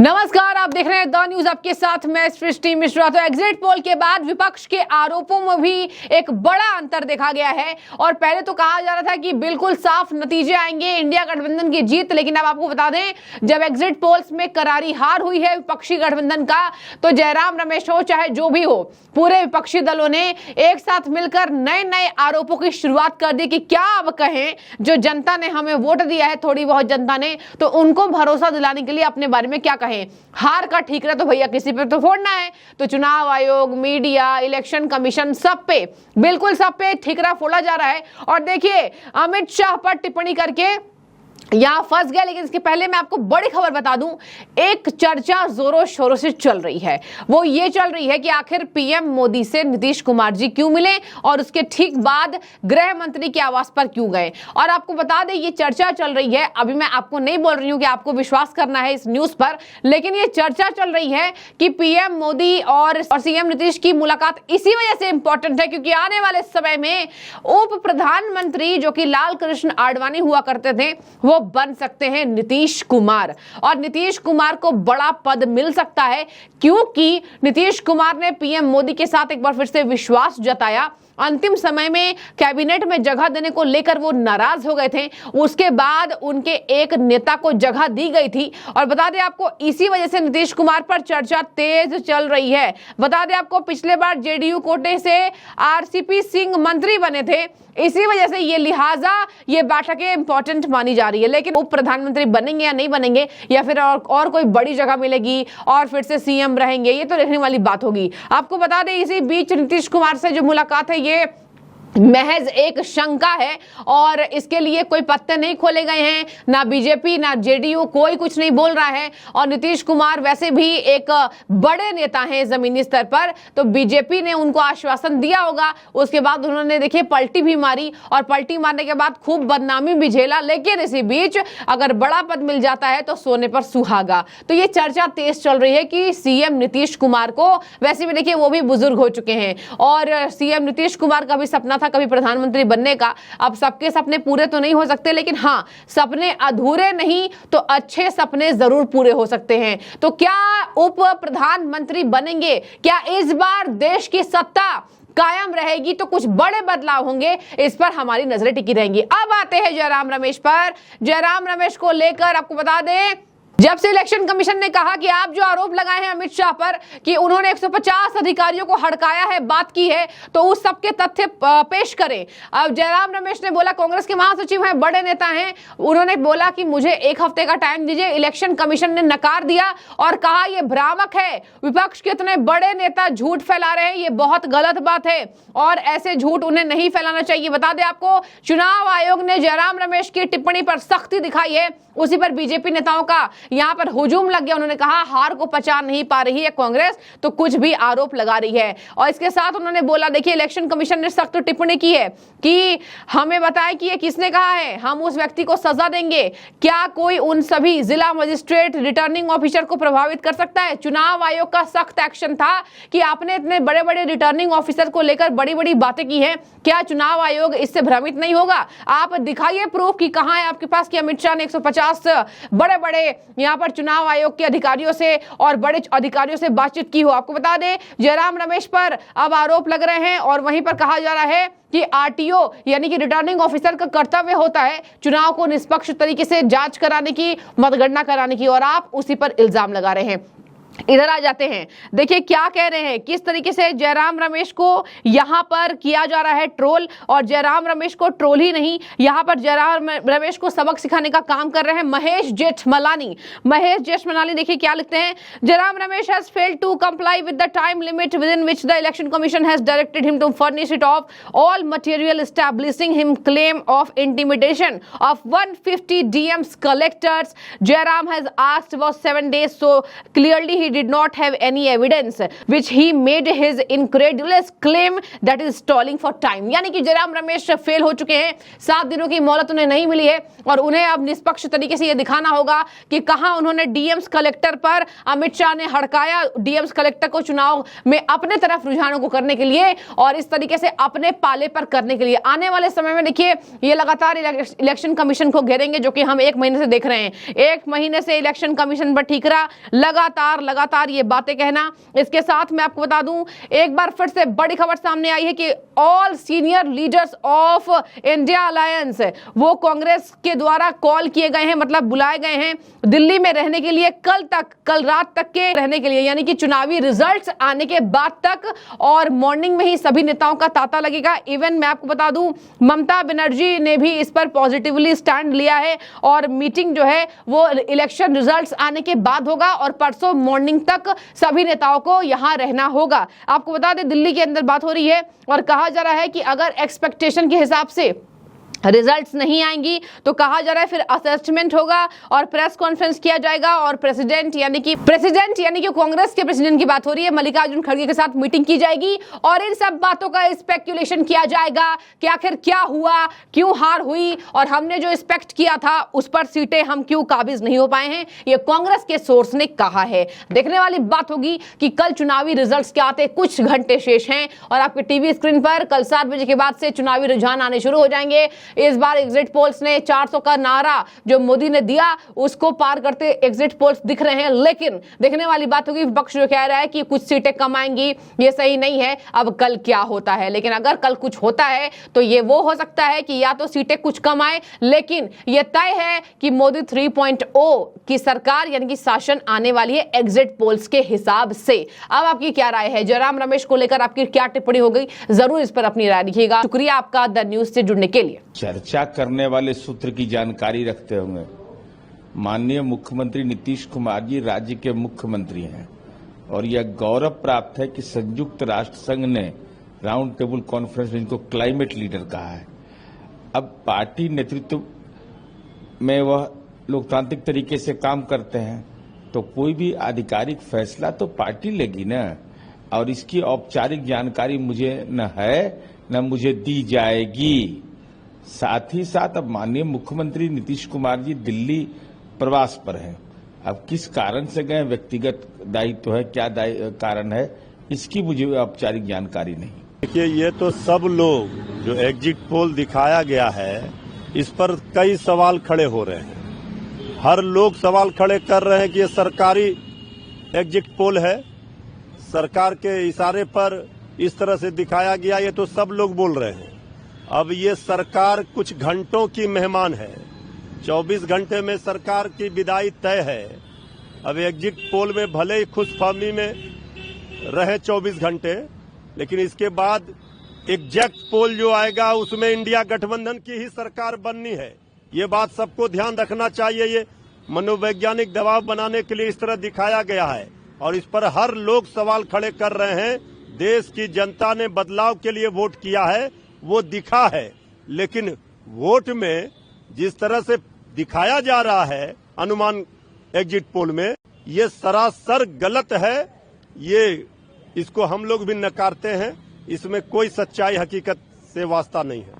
नमस्कार, आप देख रहे हैं द न्यूज। आपके साथ मैं सृष्टि मिश्रा। तो एग्जिट पोल के बाद विपक्ष के आरोपों में भी एक बड़ा अंतर देखा गया है। और पहले तो कहा जा रहा था कि बिल्कुल साफ नतीजे आएंगे, इंडिया गठबंधन की जीत, लेकिन अब आपको बता दें जब एग्जिट पोल्स में करारी हार हुई है विपक्षी गठबंधन का, तो जयराम रमेश हो चाहे जो भी हो, पूरे विपक्षी दलों ने एक साथ मिलकर नए नए आरोपों की शुरुआत कर दी कि क्या अब कहें, जो जनता ने हमें वोट दिया है, थोड़ी बहुत जनता ने, तो उनको भरोसा दिलाने के लिए अपने बारे में क्या कहें। हार का ठीकरा तो भैया किसी पे तो फोड़ना है। तो चुनाव आयोग, मीडिया, इलेक्शन कमीशन, सब पे, बिल्कुल सब पे ठीकरा फोड़ा जा रहा है। और देखिए अमित शाह पर टिप्पणी करके यहां फंस गया। लेकिन इसके पहले मैं आपको बड़ी खबर बता दूं, एक चर्चा जोरों शोरों से चल रही है। वो ये चल रही है कि आखिर पीएम मोदी से नीतीश कुमार जी क्यों मिले और उसके ठीक बाद गृह मंत्री के आवास पर क्यों गए। और आपको बता दें ये चर्चा चल रही है, अभी मैं आपको नहीं बोल रही हूं कि आपको विश्वास करना है इस न्यूज पर, लेकिन ये चर्चा चल रही है कि पीएम मोदी और सीएम नीतीश की मुलाकात इसी वजह से इंपॉर्टेंट है क्योंकि आने वाले समय में उप प्रधानमंत्री जो कि लाल कृष्ण आडवाणी हुआ करते थे, वो बन सकते हैं नीतीश कुमार। और नीतीश कुमार को बड़ा पद मिल सकता है क्योंकि नीतीश कुमार ने पीएम मोदी के साथ एक बार फिर से विश्वास जताया। अंतिम समय में कैबिनेट में जगह देने को लेकर वो नाराज हो गए थे, उसके बाद उनके एक नेता को जगह दी गई थी। और बता दें आपको इसी वजह से नीतीश कुमार पर चर्चा तेज चल रही है। बता दें आपको पिछले बार जेडीयू कोटे से आरसीपी सिंह मंत्री बने थे, इसी वजह से ये लिहाजा ये बैठकें इंपॉर्टेंट मानी जा रही है। लेकिन उप प्रधानमंत्री बनेंगे या नहीं बनेंगे, या फिर और कोई बड़ी जगह मिलेगी और फिर से सीएम रहेंगे, ये तो देखने वाली बात होगी। आपको बता दें इसी बीच नीतीश कुमार से जो मुलाकात है ये महज एक शंका है और इसके लिए कोई पत्ते नहीं खोले गए हैं। ना बीजेपी ना जेडीयू कोई कुछ नहीं बोल रहा है। और नीतीश कुमार वैसे भी एक बड़े नेता हैं जमीनी स्तर पर, तो बीजेपी ने उनको आश्वासन दिया होगा। उसके बाद उन्होंने देखिए पलटी भी मारी और पलटी मारने के बाद खूब बदनामी भी झेला। लेकिन इसी बीच अगर बड़ा पद मिल जाता है तो सोने पर सुहागा। तो ये चर्चा तेज चल रही है कि सीएम नीतीश कुमार को, वैसे भी देखिए वो भी बुजुर्ग हो चुके हैं और सीएम नीतीश कुमार का भी सपना था कभी प्रधानमंत्री बनने का। अब सबके सपने पूरे तो नहीं हो सकते, लेकिन हाँ, सपने अधूरे नहीं तो अच्छे सपने जरूर पूरे हो सकते हैं। तो क्या उप प्रधानमंत्री बनेंगे? क्या इस बार देश की सत्ता कायम रहेगी? तो कुछ बड़े बदलाव होंगे, इस पर हमारी नजरें टिकी रहेंगी। अब आते हैं जयराम रमेश पर। जयराम रमेश को लेकर आपको बता दें, जब से इलेक्शन कमीशन ने कहा कि आप जो आरोप लगाए हैं अमित शाह पर कि उन्होंने 150 अधिकारियों को हड़काया है, बात की है, तो उस सबके तथ्य पेश करें। अब जयराम रमेश ने बोला, कांग्रेस के महासचिव हैं, बड़े नेता हैं, उन्होंने बोला कि मुझे एक हफ्ते का टाइम दीजिए। इलेक्शन कमीशन ने नकार दिया और कहा यह भ्रामक है, विपक्ष के इतने बड़े नेता झूठ फैला रहे हैं, ये बहुत गलत बात है और ऐसे झूठ उन्हें नहीं फैलाना चाहिए। बता दें आपको चुनाव आयोग ने जयराम रमेश की टिप्पणी पर सख्ती दिखाई है, उसी पर बीजेपी नेताओं का यहां पर हुजूम लग गया। उन्होंने कहा हार को पचा नहीं पा रही है कांग्रेस, तो कुछ भी आरोप लगा रही है। और इसके साथ उन्होंने बोला, देखिए इलेक्शन कमीशन ने सख्त टिप्पणी की है कि हमें बताएं कि ये किसने कहा है, हम उस व्यक्ति को सजा देंगे। क्या कोई उन सभी जिला मजिस्ट्रेट, रिटर्निंग ऑफिसर को प्रभावित कर सकता है? चुनाव आयोग का सख्त एक्शन था कि आपने इतने बड़े बड़े रिटर्निंग ऑफिसर को लेकर बड़ी बड़ी बातें की हैं, क्या चुनाव आयोग इससे भ्रमित नहीं होगा? आप दिखाइए प्रूफ कि कहां है आपके पास कि अमित शाह ने 150 बड़े बड़े यहां पर चुनाव आयोग के अधिकारियों से और बड़े अधिकारियों से बातचीत की हो। आपको बता दें जयराम रमेश पर अब आरोप लग रहे हैं और वहीं पर कहा जा रहा है कि आरटीओ यानी कि रिटर्निंग ऑफिसर का कर्तव्य होता है चुनाव को निष्पक्ष तरीके से जांच कराने की, मतगणना कराने की, और आप उसी पर इल्जाम लगा रहे हैं। इधर आ जाते हैं, देखिए क्या कह रहे हैं, किस तरीके से जयराम रमेश को यहां पर किया जा रहा है ट्रोल। और जयराम रमेश को ट्रोल ही नहीं, यहां पर जयराम रमेश को सबक सिखाने का काम कर रहे हैं महेश जेठमलानी। महेश जेठमलानी देखिए क्या लिखते हैं, Jairam Ramesh has failed to comply with the time limit within which the election commission has directed him to furnish it of all material establishing him claim of intimidation of 150 DMs collectors. Jairam has asked for 7 days, so clearly he did not have any evidence which he made his incredulous claim that is stalling for time। यानी कि Jairam Ramesh fail हो चुके हैं, 7 दिनों की मोहलत उन्हें नहीं मिली है और उन्हें अब निष्पक्ष तरीके से यह दिखाना होगा कि कहां उन्होंने डीएम्स कलेक्टर पर अमित शाह ने हड़काया, डीएम्स कलेक्टर को चुनाव में अपने तरफ रुझानों को करने के लिए और इस तरीके से अपने पाले पर करने के लिए। आने वाले समय में देखिए ये लगातार इलेक्शन कमीशन को घेरेंगे, जो कि हम 1 महीने से देख रहे हैं। 1 महीने से इलेक्शन कमीशन पर ठीकरा, लगातार ये बातें कहना। इसके साथ मैं आपको बता दूं, एक बार फिर से बड़ी खबर सामने आई है कि all senior leaders of India alliance वो कांग्रेस के द्वारा कॉल किए गए हैं, मतलब बुलाए गए हैं दिल्ली में रहने के लिए, कल रात तक के रहने के लिए, यानी कि चुनावी रिजल्ट्स आने के बाद तक, और मॉर्निंग में ही सभी नेताओं का तांता लगेगा। इवन मैं आपको बता दूं, ममता बनर्जी ने भी इस पर पॉजिटिवली स्टैंड लिया है और मीटिंग जो है वो इलेक्शन रिजल्ट्स आने के बाद होगा और परसों मॉर्निंग तक सभी नेताओं को यहां रहना होगा। आपको बता दें, दिल्ली के अंदर बात हो रही है और कहा जा रहा है कि अगर एक्सपेक्टेशन के हिसाब से रिजल्ट्स नहीं आएंगी तो कहा जा रहा है फिर असेसमेंट होगा और प्रेस कॉन्फ्रेंस किया जाएगा और प्रेसिडेंट यानी कि कांग्रेस के प्रेसिडेंट की बात हो रही है, मल्लिकार्जुन खड़गे के साथ मीटिंग की जाएगी और इन सब बातों का स्पेक्युलेशन किया जाएगा कि आखिर क्या हुआ, क्यों हार हुई और हमने जो एक्सपेक्ट किया था उस पर सीटें हम क्यों काबिज नहीं हो पाए हैं, ये कांग्रेस के सोर्स ने कहा है। देखने वाली बात होगी कि कल चुनावी रिजल्ट्स के आते कुछ घंटे शेष हैं और आपके टीवी स्क्रीन पर कल 7 बजे के बाद से चुनावी रुझान आने शुरू हो जाएंगे। इस बार एग्जिट पोल्स ने 400 का नारा जो मोदी ने दिया उसको पार करते एग्जिट पोल्स दिख रहे हैं, लेकिन देखने वाली बात होगी विपक्ष जो कह रहा है कि कुछ सीटें कम आएंगी, ये सही नहीं है। अब कल क्या होता है, लेकिन अगर कल कुछ होता है तो ये वो हो सकता है कि या तो सीटें कुछ कम आए, लेकिन ये तय है कि मोदी 3.0 की सरकार यानी कि शासन आने वाली है एग्जिट पोल्स के हिसाब से। अब आपकी क्या राय है, जयराम रमेश को लेकर आपकी क्या टिप्पणी हो गई, जरूर इस पर अपनी राय लिखिएगा। शुक्रिया आपका द न्यूज से जुड़ने के लिए। चर्चा करने वाले सूत्र की जानकारी रखते हुए माननीय मुख्यमंत्री नीतीश कुमार जी राज्य के मुख्यमंत्री हैं और यह गौरव प्राप्त है कि संयुक्त राष्ट्र संघ ने राउंड टेबल कॉन्फ्रेंस में इनको क्लाइमेट लीडर कहा है। अब पार्टी नेतृत्व में वह लोकतांत्रिक तरीके से काम करते हैं तो कोई भी आधिकारिक फैसला तो पार्टी लेगी ना, और इसकी औपचारिक जानकारी मुझे न है न मुझे दी जाएगी। साथ ही साथ अब माननीय मुख्यमंत्री नीतीश कुमार जी दिल्ली प्रवास पर हैं। अब किस कारण से गए, व्यक्तिगत दायित्व है, क्या कारण है, इसकी मुझे औपचारिक जानकारी नहीं। देखिए, ये तो सब लोग जो एग्जिट पोल दिखाया गया है इस पर कई सवाल खड़े हो रहे हैं। हर लोग सवाल खड़े कर रहे हैं कि ये सरकारी एग्जिट पोल है, सरकार के इशारे पर इस तरह से दिखाया गया, ये तो सब लोग बोल रहे हैं। अब ये सरकार कुछ घंटों की मेहमान है, 24 घंटे में सरकार की विदाई तय है। अब एग्जिट पोल में भले ही खुशफहमी में रहे 24 घंटे, लेकिन इसके बाद एग्जैक्ट पोल जो आएगा उसमें इंडिया गठबंधन की ही सरकार बननी है। ये बात सबको ध्यान रखना चाहिए। ये मनोवैज्ञानिक दबाव बनाने के लिए इस तरह दिखाया गया है और इस पर हर लोग सवाल खड़े कर रहे हैं। देश की जनता ने बदलाव के लिए वोट किया है, वो दिखा है, लेकिन वोट में जिस तरह से दिखाया जा रहा है अनुमान एग्जिट पोल में, ये सरासर गलत है। ये इसको हम लोग भी नकारते हैं, इसमें कोई सच्चाई हकीकत से वास्ता नहीं है।